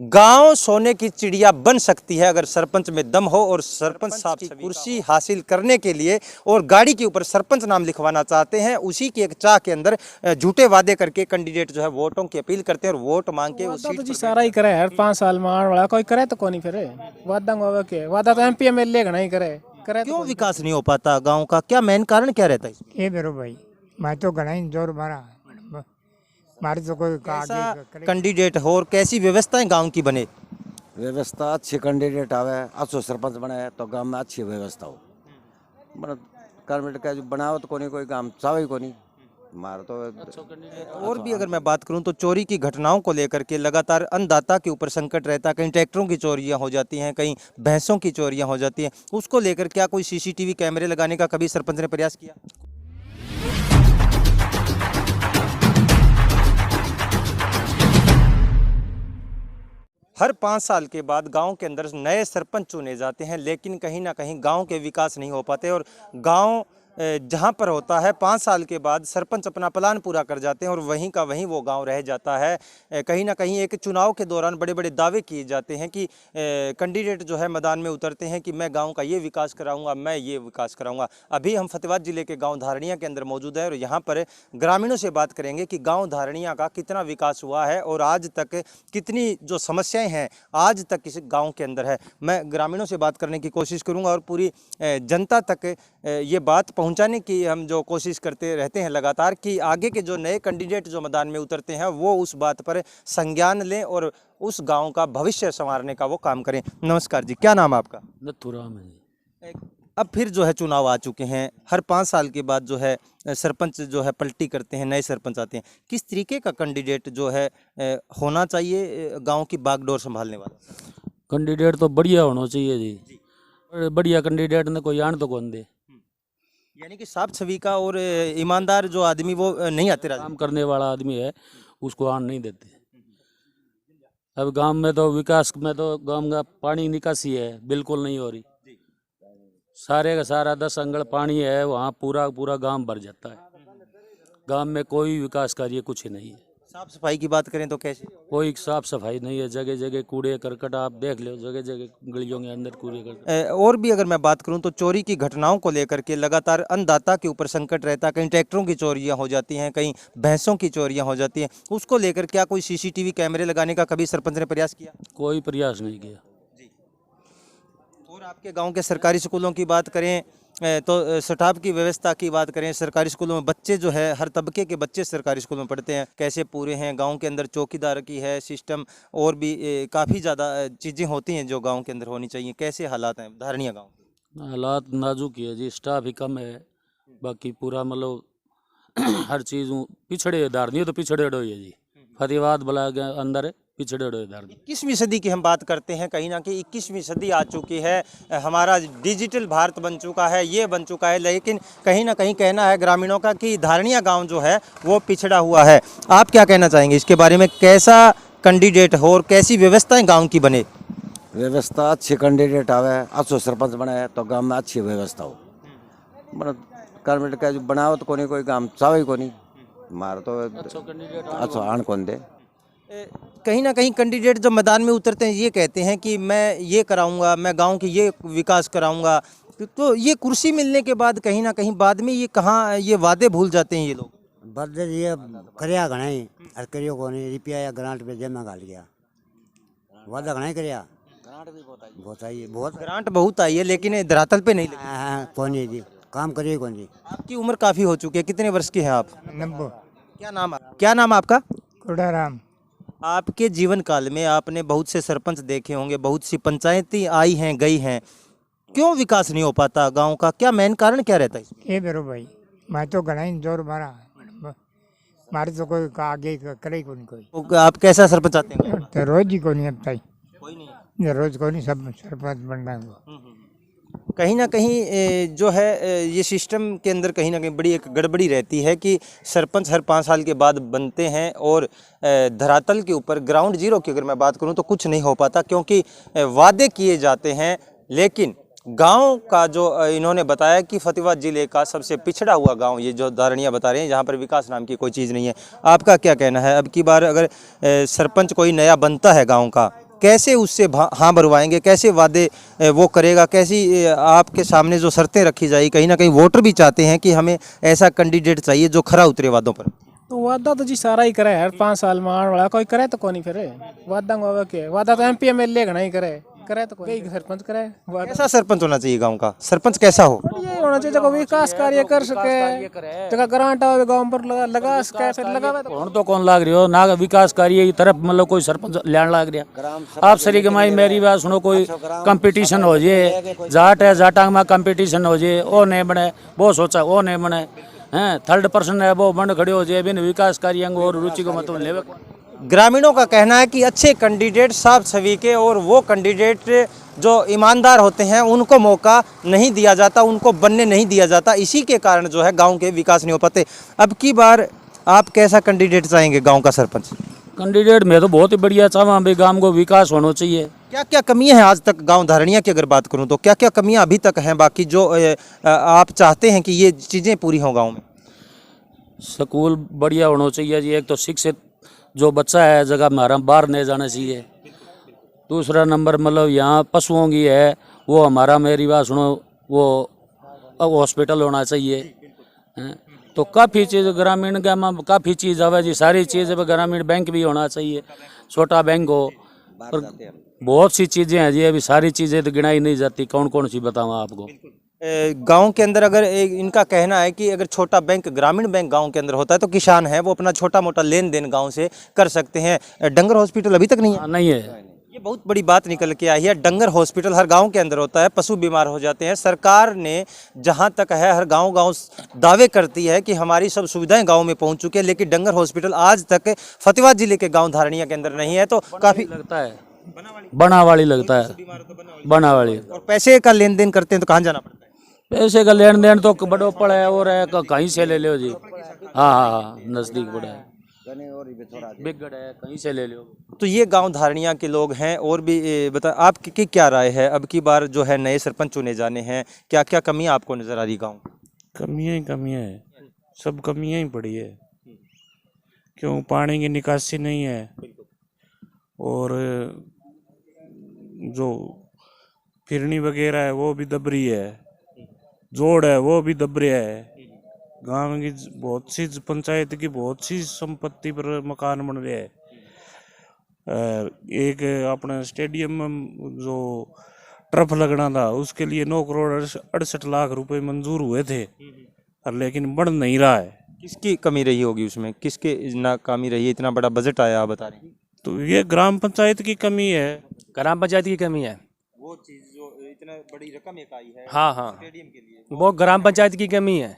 गांव सोने की चिड़िया बन सकती है अगर सरपंच में दम हो और सरपंच साहब की कुर्सी हासिल करने के लिए और गाड़ी के ऊपर सरपंच नाम लिखवाना चाहते हैं। उसी की एक चाह के अंदर झूठे वादे करके कैंडिडेट जो है वोटों की अपील करते हैं और वोट मांग के उस सीट तो जी सारा ही करे हर 5 साल में आने वाला कोई करे तो कौन फिर वादा के वादा तो MP MLA घना ही करे क्यों विकास नहीं हो पाता गाँव का? क्या मेन कारण क्या रहता है इसमें? ये बेरो भाई मैं तो घना ही जोर मारा मारे तो कोई कैसा कैंडिडेट हो और कैसी व्यवस्थाएं गाँव की बने? व्यवस्था अच्छी कैंडिडेट आवे, अच्छो सरपंच बनाए तो गांव में अच्छी व्यवस्था हो। मतलब कैंडिडेट का जो बनाओ तो कोई काम चाहे ही कोनी मार तो। और भी अगर मैं बात करूं तो चोरी की घटनाओं को लेकर के लगातार अन्नदाता के ऊपर संकट रहता है। कहीं ट्रैक्टरों की चोरियां हो जाती हैं, कहीं भैंसों की चोरियां हो जाती हैं। उसको लेकर क्या कोई CCTV कैमरे लगाने का कभी सरपंच ने प्रयास किया? हर 5 साल के बाद गांव के अंदर नए सरपंच चुने जाते हैं, लेकिन कहीं ना कहीं गांव के विकास नहीं हो पाते और गांव जहां पर होता है 5 साल के बाद सरपंच अपना प्लान पूरा कर जाते हैं और वहीं का वहीं वो गांव रह जाता है। कहीं ना कहीं एक चुनाव के दौरान बड़े बड़े दावे किए जाते हैं कि कैंडिडेट जो है मैदान में उतरते हैं कि मैं गांव का ये विकास कराऊंगा, मैं ये विकास कराऊंगा। अभी हम फतेहाबाद जिले के गाँव धारणिया के अंदर मौजूद है और यहाँ पर ग्रामीणों से बात करेंगे कि गाँव धारणिया का कितना विकास हुआ है और आज तक कितनी जो समस्याएँ हैं आज तक इस गाँव के अंदर है। मैं ग्रामीणों से बात करने की कोशिश करूँगा और पूरी जनता तक ये बात पहुंचाने की हम जो कोशिश करते रहते हैं लगातार कि आगे के जो नए कैंडिडेट जो मैदान में उतरते हैं वो उस बात पर संज्ञान लें और उस गांव का भविष्य संवारने का वो काम करें। नमस्कार जी, क्या नाम आपका? नथुराम है। अब फिर जो है चुनाव आ चुके हैं, हर 5 साल के बाद जो है सरपंच जो है पलटी करते हैं, नए सरपंच आते हैं। किस तरीके का कैंडिडेट जो है होना चाहिए गाँव की बागडोर संभालने वाला? कैंडिडेट तो बढ़िया होना चाहिए जी। बढ़िया कैंडिडेट ने कोई आन तो कौन दे, यानी कि साफ छवि का और ईमानदार जो आदमी वो नहीं आते काम करने वाला आदमी है उसको आन नहीं देते। अब गांव में तो विकास में तो गांव का पानी निकासी है बिल्कुल नहीं हो रही। सारे का सारा 10 अंगल पानी है, वहाँ पूरा पूरा गांव भर जाता है। गांव में कोई विकास कार्य कुछ नहीं है। साफ सफाई की बात करें तो कैसे? कोई साफ सफाई नहीं है, जगह जगह कूड़े करकट आप देख लो, जगह जगह गलियों के अंदर कूड़े करकट। और भी अगर मैं बात करूं तो चोरी की घटनाओं को लेकर के लगातार अन्नदाता के ऊपर संकट रहता है। कहीं ट्रैक्टरों की चोरियां हो जाती हैं, कहीं भैंसों की चोरियां हो जाती हैं। उसको लेकर क्या कोई CCTV कैमरे लगाने का कभी सरपंच ने प्रयास किया? कोई प्रयास नहीं किया जी। और आपके गाँव के सरकारी स्कूलों की बात करें तो स्टाफ की व्यवस्था की बात करें, सरकारी स्कूलों में बच्चे जो है हर तबके के बच्चे सरकारी स्कूल में पढ़ते हैं, कैसे पूरे हैं? गांव के अंदर चौकीदार की है सिस्टम और भी काफ़ी ज़्यादा चीज़ें होती हैं जो गांव के अंदर होनी चाहिए। कैसे हालात हैं धारणिया गांव के? हालात नाजुक है जी, स्टाफ ही कम है, बाकी पूरा मतलब हर चीज़ पिछड़े धारनी तो पिछड़े है जी। फतेहाबाद बला के अंदर पिछड़े धारनी। 21वीं सदी की हम बात करते हैं, कहीं ना कहीं 21वीं सदी आ चुकी है, हमारा डिजिटल भारत बन चुका है, ये बन चुका है, लेकिन कहीं ना कहीं कहना है ग्रामीणों का कि धारणिया गांव जो है वो पिछड़ा हुआ है। आप क्या कहना चाहेंगे इसके बारे में? कैसा कैंडिडेट हो और कैसी व्यवस्थाएं गांव की बने? व्यवस्था अच्छी कैंडिडेट आवे, अच्छो सरपंच बनाए तो गांव में अच्छी व्यवस्था हो। मतलब कैंडिडेट का जो बनाओ तो कोई काम चाहे ही कोनी मार तो अच्छो आन कौन दे। कहीं ना कहीं कैंडिडेट जब मैदान में उतरते हैं ये कहते हैं कि मैं ये कराऊंगा, मैं गांव की ये विकास कराऊंगा, तो ये कुर्सी मिलने के बाद कहीं ना कहीं बाद में ये कहाँ ये वादे भूल जाते हैं ये लोग? बदले ये करया घना ही और करियो कोनी रुपया या ग्रांट पे जमा गाल गया वादा घना ही करया। ग्रांट भी बहुत आई है, बहुत ग्रांट बहुत आई है लेकिन धरातल पे नहीं लगी। कौन जी काम करिए कौन जी। आपकी उम्र काफ़ी हो चुकी है, कितने वर्ष के हैं आप? 90। क्या नाम आपका? कुड़ाराम। आपके जीवन काल में आपने बहुत से सरपंच देखे होंगे, बहुत सी पंचायतें आई हैं गई हैं, क्यों विकास नहीं हो पाता गांव का? क्या मेन कारण क्या रहता है? ये बेरो भाई मैं तो घना ही जोर मारा मारे तो कोई आगे करे कोई। आप कैसा सरपंच चाहते हैं? तो रोज ही कोनी अब तक कोई नहीं। रोज कोनी सब सरपंच बनना है। कहीं ना कहीं जो है ये सिस्टम के अंदर कहीं ना कहीं बड़ी एक गड़बड़ी रहती है कि सरपंच हर 5 साल के बाद बनते हैं और धरातल के ऊपर ग्राउंड जीरो की अगर मैं बात करूं तो कुछ नहीं हो पाता, क्योंकि वादे किए जाते हैं लेकिन गांव का जो इन्होंने बताया कि फतेहाबाद जिले का सबसे पिछड़ा हुआ गांव ये जो धारणिया बता रहे हैं, जहां पर विकास नाम की कोई चीज़ नहीं है। आपका क्या कहना है? अब की बार अगर सरपंच कोई नया बनता है गांव का कैसे उससे हाँ भरवाएंगे, कैसे वादे वो करेगा, कैसी आपके सामने जो शर्तें रखी जाएगी, कहीं ना कहीं वोटर भी चाहते हैं कि हमें ऐसा कैंडिडेट चाहिए जो खरा उतरे वादों पर। तो वादा तो जी सारा ही करे हर 5 साल में आने वाला कोई करे तो कौन फिर वादा होगा के वादा तो MP MLA घना ही करे तो कोई सरपंच करे वादा कैसा सरपंच होना चाहिए गांव का? सरपंच कैसा हो? ये होना चाहिए जगह विकास कार्य कर सके, जगह ग्रांट आवे गांव पर लगा सके, फिर लगावे तो ਹੁਣ तो कौन लाग रही हो ना विकास कार्य की तरफ मतलब कोई सरपंच लैंड लाग रहा। आप सरी कमाई मेरी बात सुनो, कोई कंपटीशन हो जाए, जाट है जाटांग में कंपटीशन हो जाए, वो नहीं बने, वो सोचा वो नहीं बने हैं, थर्ड पर्सन है वो बंद खड़े हो जाए, बिन विकास कार्य और रुचि को मतलब लेवे। ग्रामीणों का कहना है कि अच्छे कैंडिडेट साफ छवि के और वो कैंडिडेट जो ईमानदार होते हैं उनको मौका नहीं दिया जाता, उनको बनने नहीं दिया जाता, इसी के कारण जो है गांव के विकास नहीं हो पाते। अब की बार आप कैसा कैंडिडेट चाहेंगे गांव का सरपंच? कैंडिडेट में तो बहुत ही बढ़िया चाहवा भाई, गांव को विकास होना चाहिए। क्या क्या कमियां हैं आज तक गांव धारणिया की अगर बात करूं तो क्या क्या कमियां अभी तक हैं बाकी जो आप चाहते हैं कि ये चीज़ें पूरी हों गाँव में? स्कूल बढ़िया होना चाहिए जी। एक तो शिक्षित जो बच्चा है जगह हमारा बाहर नहीं जाना चाहिए। दूसरा नंबर मतलब यहाँ पशुओं की है वो हमारा मेरी बात सुनो वो हॉस्पिटल होना चाहिए हैं। तो काफ़ी चीज़ ग्रामीण का काफ़ी चीज़ आवे जी, सारी चीज़ ग्रामीण बैंक भी होना चाहिए, छोटा बैंक हो, और बहुत सी चीज़ें हैं जी। अभी सारी चीज़ें तो गिनाई नहीं जाती, कौन कौन सी बताऊँ आपको। गांव के अंदर अगर इनका कहना है कि अगर छोटा बैंक ग्रामीण बैंक गांव के अंदर होता है तो किसान है वो अपना छोटा मोटा लेन देन गांव से कर सकते हैं। डंगर हॉस्पिटल अभी तक नहीं है। नहीं है, ये बहुत बड़ी बात निकल के आई है। डंगर हॉस्पिटल हर गांव के अंदर होता है, पशु बीमार हो जाते हैं। सरकार ने जहां तक है हर गांव दावे करती है कि हमारी सब सुविधाएं गांव में पहुंच चुकी है, लेकिन डंगर हॉस्पिटल आज तक फतेहाबाद जिले के गांव धारणिया के अंदर नहीं है। तो काफी लगता है बनावाली लगता है, बनावाली। और पैसे का लेन देन करते हैं तो कहाँ जाना पड़ता है? पैसे का लेन देन तो बड़ो पड़ा है और है कहीं से ले लो जी। हाँ हाँ नजदीक पड़ा है, बिगड़ है, कहीं से ले लो। तो ये गांव धारणिया के लोग हैं। और भी बता, आपकी क्या राय है? अब की बार जो है नए सरपंच चुने जाने हैं, क्या क्या कमियां आपको नजर आ रही गांव? कमियां ही कमियां है, सब कमियां ही पड़ी है। क्यों? पानी की निकासी नहीं है और जो फिरनी वगैरह है वो भी दबरी है, जोड़ है वो भी दबरे है। गांव की बहुत सी पंचायत की बहुत सी संपत्ति पर मकान बन रहे हैं। एक अपने स्टेडियम में जो टर्फ लगना था उसके लिए 9,68,00,000 रुपए मंजूर हुए थे, लेकिन बन नहीं रहा है। किसकी कमी रही होगी उसमें? किसके नाकामी रही है? इतना बड़ा बजट आया, आप बता रहे हैं। तो ये ग्राम पंचायत की कमी है, ग्राम पंचायत की कमी है। वो चीज जो इतना बड़ी रकम एक आई है हाँ हाँ, स्टेडियम के लिए, वो ग्राम पंचायत की कमी है।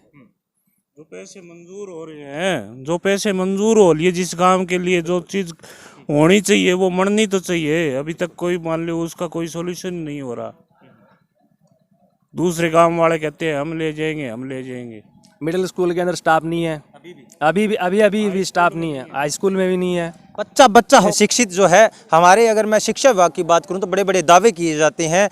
जो पैसे मंजूर हो रहे हैं, जो पैसे मंजूर हो लिए, जिस काम के लिए जो चीज होनी चाहिए वो मननी तो चाहिए। अभी तक कोई मान लो उसका कोई सॉल्यूशन नहीं हो रहा। दूसरे गांव वाले कहते हैं हम ले जाएंगे हम ले जाएंगे। मिडिल स्कूल के अंदर स्टाफ नहीं है, अभी भी स्टाफ नहीं है, हाई स्कूल में भी नहीं है। बच्चा हो शिक्षित जो है हमारे, अगर मैं शिक्षा विभाग की बात करूं तो बड़े बड़े दावे किए जाते हैं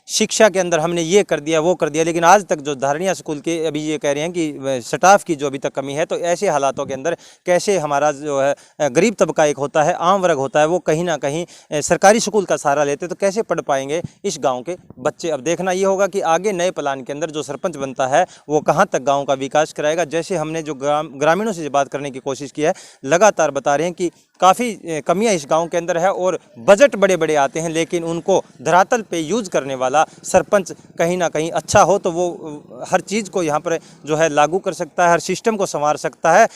शिक्षा के अंदर हमने ये कर दिया वो कर दिया, लेकिन आज तक जो धारणिया स्कूल के अभी ये कह रहे हैं कि स्टाफ की जो अभी तक कमी है। तो ऐसे हालातों के अंदर कैसे हमारा जो है गरीब तबका एक होता है, आम वर्ग होता है, वो कहीं ना कहीं सरकारी स्कूल का सहारा लेते तो कैसे पढ़ पाएंगे इस गांव के बच्चे? अब देखना ये होगा कि आगे नए प्लान के अंदर जो सरपंच बनता है वो कहाँ तक गाँव का विकास कराएगा। जैसे हमने जो ग्रामीणों से बात करने की कोशिश की है, लगातार बता रहे हैं कि काफ़ी कमियां इस गांव के अंदर है और बजट बड़े बड़े आते हैं, लेकिन उनको धरातल पे यूज करने वाला सरपंच कहीं ना कहीं अच्छा हो तो वो हर चीज़ को यहाँ पर जो है लागू कर सकता है, हर सिस्टम को संवार सकता है।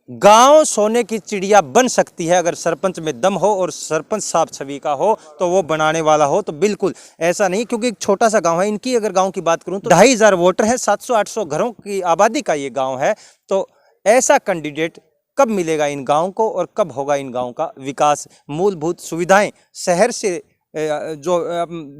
गांव सोने की चिड़िया बन सकती है अगर सरपंच में दम हो और सरपंच साफ छवि का हो तो वो बनाने वाला हो। तो बिल्कुल ऐसा नहीं, क्योंकि एक छोटा सा गांव है। इनकी अगर गांव की बात करूं तो 2,500 वोटर हैं, 700-800 घरों की आबादी का ये गाँव है। तो ऐसा कैंडिडेट कब मिलेगा इन गाँव को और कब होगा इन गाँव का विकास? मूलभूत सुविधाएं शहर से जो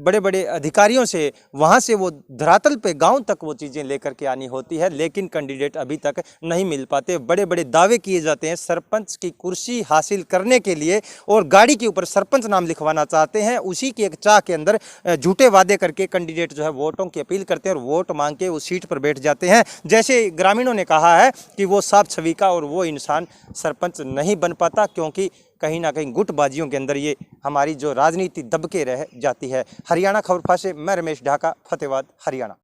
बड़े बड़े अधिकारियों से वहाँ से वो धरातल पे गांव तक वो चीज़ें लेकर के आनी होती है, लेकिन कैंडिडेट अभी तक नहीं मिल पाते। बड़े बड़े दावे किए जाते हैं सरपंच की कुर्सी हासिल करने के लिए और गाड़ी के ऊपर सरपंच नाम लिखवाना चाहते हैं। उसी की एक चाह के अंदर झूठे वादे करके कैंडिडेट जो है वोटों की अपील करते हैं और वोट मांग के उस सीट पर बैठ जाते हैं। जैसे ग्रामीणों ने कहा है कि वो साफ छवि का और वो इंसान सरपंच नहीं बन पाता, क्योंकि कहीं ना कहीं गुटबाजियों के अंदर ये हमारी जो राजनीति दबके रह जाती है। हरियाणा खबर फास्ट से मैं रमेश ढाका, फतेहाबाद, हरियाणा।